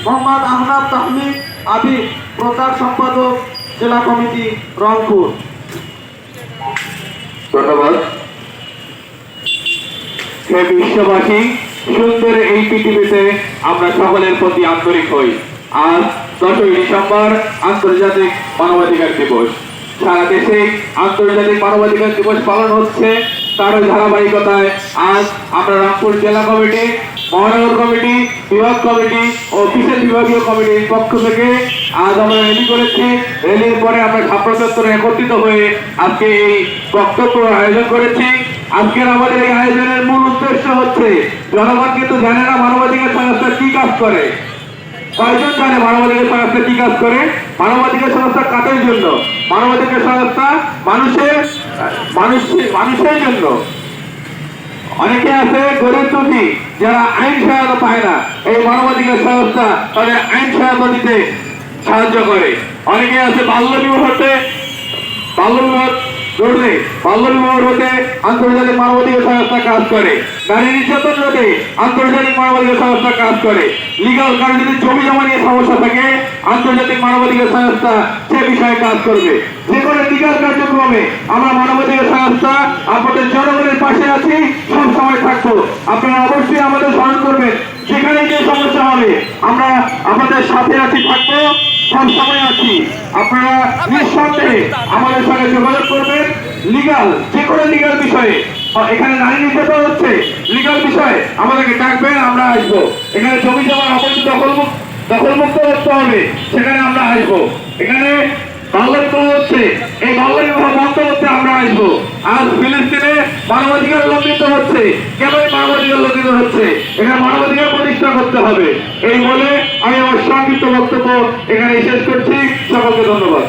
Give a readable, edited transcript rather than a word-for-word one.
মোহাম্মদ আহনাব তাহমিদ আবিদ, প্রচার সম্পাদক, জেলা কমিটি, রংপুর। ধন্যবাদ। হে বিশ্ববাসী, সুন্দর এই পৃথিবীতে আমরা সকলের প্রতি আন্তরিক হই। আজ 10ই ডিসেম্বর আন্তর্জাতিক মানবাধিকার দিবস। সারা দেশে আন্তর্জাতিক মানবাধিকার দিবস পালন হচ্ছে। তার ধারাবাহিকতায় আজ আমরা রংপুর জেলা কমিটি, মহানগর কমিটি, বিভাগ কমিটি ও বিশেষ বিভাগীয় কমিটির পক্ষ থেকে আজ আমরা র্যালি করেছি। র্যালির পরে আমরা ছাত্র চত্বরে একত্রিত হয়ে আজকে এই বক্তব্য আয়োজন করেছি। আজকের আমাদের এই আয়োজনের মূল উদ্দেশ্য হচ্ছে, জনগণ কিন্তু জানে না মানবাধিকার সংস্থা কি কাজ করে। কয়জন জানে মানবাধিকার সংস্থা কি কাজ করে? মানবাধিকার সংস্থা কাদের জন্য? মানবাধিকার সংস্থা মানুষের জন্য। অনেকে আছে গরিব দুঃখী যারা আইন সহায়তা পায় না, এই মানবাধিকার সংস্থা তাদের আইন সহায়তা দিতে সাহায্য করে। অনেকে আছে বাল্য বিবাহ রোধে আন্তর্জাতিক মানবাধিকার সংস্থা কাজ করে। নারী নির্যাতন রোধে আন্তর্জাতিক মানবাধিকার সংস্থা কাজ করে। লিগাল কারণ যদি জমি জমা নিয়ে সমস্যা থাকে, আন্তর্জাতিক মানবাধিকার সংস্থা সে বিষয়ে কাজ করবে। যে কোনো লিগাল কার্যক্রমে আমরা মানবাধিকার সংস্থা আপনাদের জনগণের পাশে আছি, সব সময় থাকবো। আপনারা অবশ্যই আমাদের স্মরণ করবেন। সেখানে যে সমস্যা হবে আমরা আমাদের সাথে আছি, থাকবো, সব সময় আছি। আপনারা নিঃসন্দেহে আমাদের সঙ্গে যোগাযোগ করবেন। লিগাল যে কোনো লিগাল বিষয়ে, এখানে নারী নির্যাতন হচ্ছে, লিগাল বিষয়ে আমাদেরকে ডাকবেন, আমরা আসবো। এখানে জমি জমা অবৈধ দখলমুক্ত করতে হবে, সেখানে আমরা আসবো। এখানে বাল্য বিবাহ হচ্ছে, এই বাল্য বিবাহ বন্ধ করতে আমরা আসবো। আজ ফিলিস্তিনে মানবাধিকার লঙ্ঘিত হচ্ছে, কেন মানবাধিকার লঙ্ঘিত হচ্ছে? এখানে মানবাধিকার প্রতিষ্ঠা করতে হবে। এই বলে আমি আমার সংক্ষিপ্ত বক্তব্য এখানে শেষ করছি। সকলকে ধন্যবাদ।